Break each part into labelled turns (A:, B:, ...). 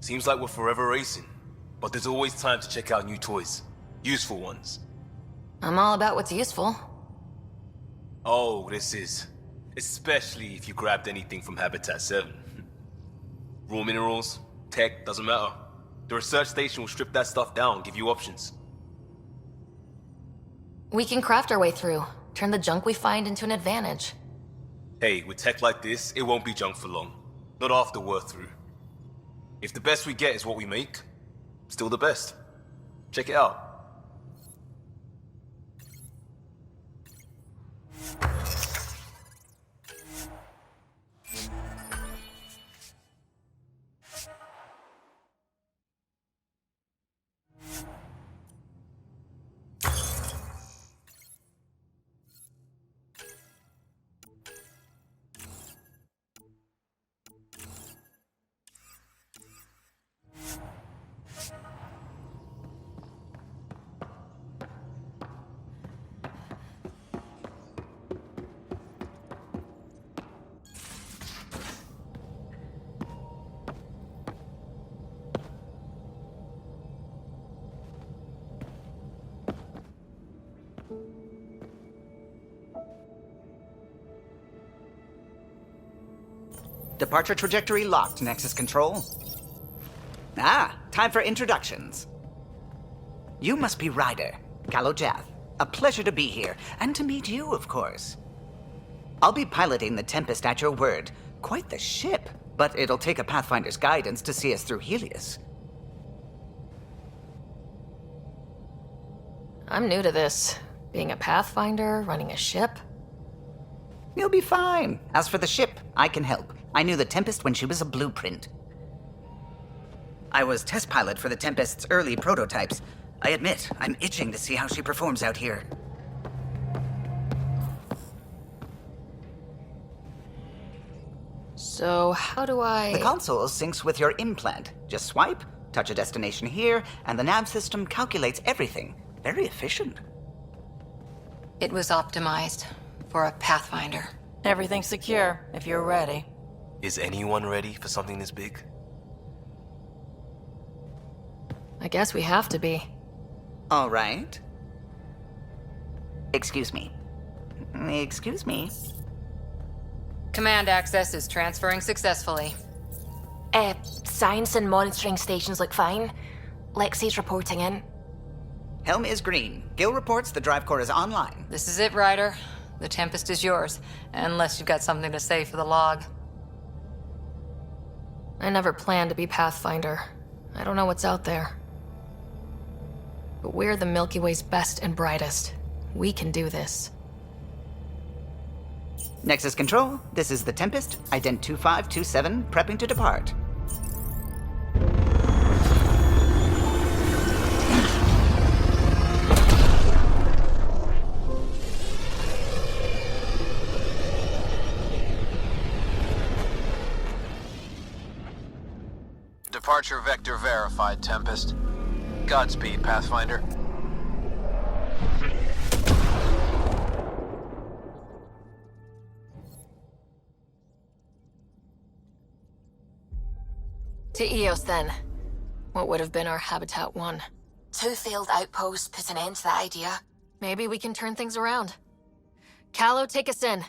A: Seems like we're forever racing, but there's always time to check out new toys. Useful ones.
B: I'm all about what's useful.
A: Oh, this is. Especially if you grabbed anything from Habitat 7. Raw minerals, tech, doesn't matter. The research station will strip that stuff down, give you options.
B: We can craft our way through, turn the junk we find into an advantage.
A: Hey, with tech like this, it won't be junk for long. Not after we're through. If the best we get is what we make, still the best. Check it out.
C: Departure trajectory locked, Nexus Control. Ah, time for introductions. You must be Ryder, Kalojath. A pleasure to be here, and to meet you, of course. I'll be piloting the Tempest at your word. Quite the ship, but it'll take a Pathfinder's guidance to see us through Helios.
B: I'm new to this. Being a Pathfinder, running a ship.
C: You'll be fine. As for the ship, I can help. I knew the Tempest when she was a blueprint. I was test pilot for the Tempest's early prototypes. I admit, I'm itching to see how she performs out here.
B: So, how do I...
C: The console syncs with your implant. Just swipe, touch a destination here, and the nav system calculates everything. Very efficient.
D: It was optimized for a Pathfinder.
E: Everything's secure, if you're ready.
A: Is anyone ready for something this big?
B: I guess we have to be.
C: All right. Excuse me. Excuse me.
D: Command access is transferring successfully.
B: Science and monitoring stations look fine. Lexi's reporting in.
C: Helm is green. Gil reports the drive core is online.
D: This is it, Ryder. The Tempest is yours, unless you've got something to say for the log.
B: I never planned to be Pathfinder. I don't know what's out there. But we're the Milky Way's best and brightest. We can do this.
C: Nexus Control, this is the Tempest, ident 2527, prepping to depart.
F: Departure vector verified, Tempest. Godspeed, Pathfinder.
B: To Eos, then. What would have been our Habitat 1? 2 failed outposts put an end to that idea. Maybe we can turn things around. Calo, take us in.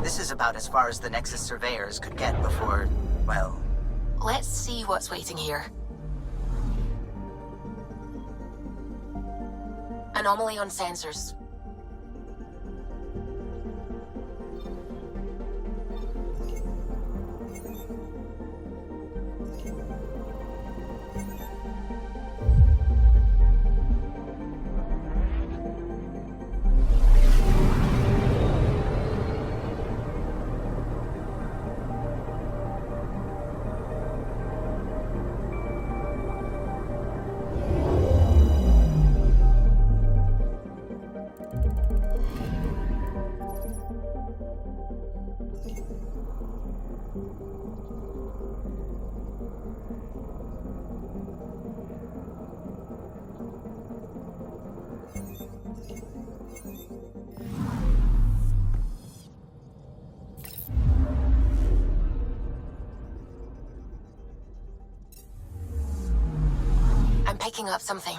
C: This is about as far as the Nexus surveyors could get before, well...
B: Let's see what's waiting here. Anomaly on sensors. picking up something.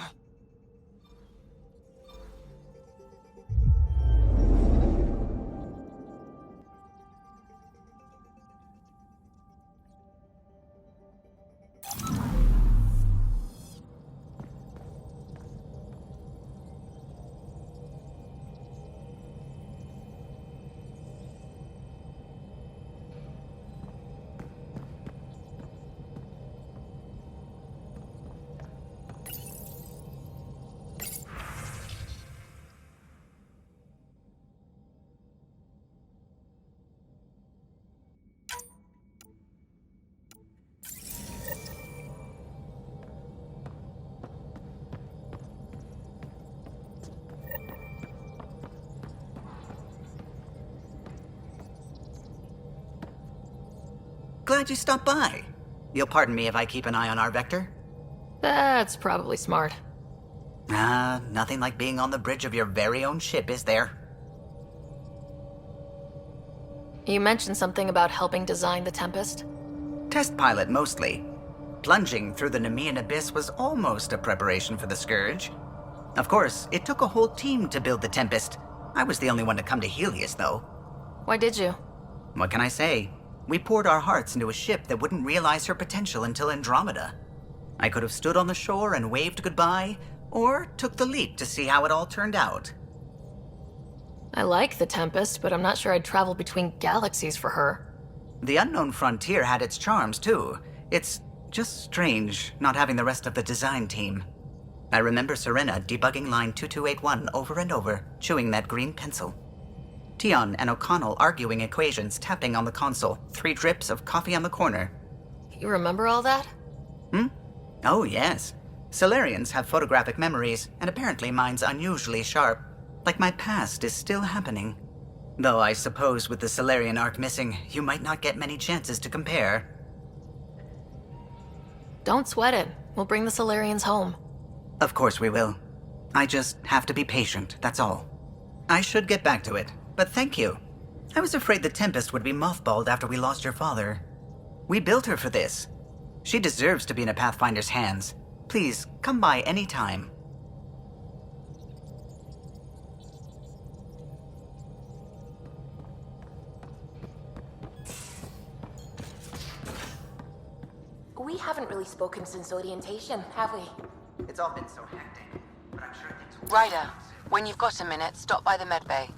C: Glad you stopped by. You'll pardon me if I keep an eye on our vector?
B: That's probably smart.
C: Nothing like being on the bridge of your very own ship, is there?
B: You mentioned something about helping design the Tempest?
C: Test pilot, mostly. Plunging through the Nemean abyss was almost a preparation for the Scourge. Of course, it took a whole team to build the Tempest. I was the only one to come to Helios, though.
B: Why did you?
C: What can I say? We poured our hearts into a ship that wouldn't realize her potential until Andromeda. I could have stood on the shore and waved goodbye, or took the leap to see how it all turned out.
B: I like the Tempest, but I'm not sure I'd travel between galaxies for her.
C: The unknown frontier had its charms, too. It's just strange not having the rest of the design team. I remember Serena debugging line 2281 over and over, chewing that green pencil. Tion and O'Connell arguing equations, tapping on the console, 3 drips of coffee on the corner.
B: You remember all that?
C: Oh, yes. Solarians have photographic memories, and apparently mine's unusually sharp. Like my past is still happening. Though I suppose with the Solarian arc missing, you might not get many chances to compare.
B: Don't sweat it. We'll bring the Solarians home.
C: Of course we will. I just have to be patient, that's all. I should get back to it, but thank you. I was afraid the Tempest would be mothballed after we lost your father. We built her for this. She deserves to be in a Pathfinder's hands. Please, come by any time.
G: We haven't really spoken since orientation, have we?
C: It's all been so hectic, but I'm sure things will...
D: Ryder, when you've got a minute, stop by the medbay.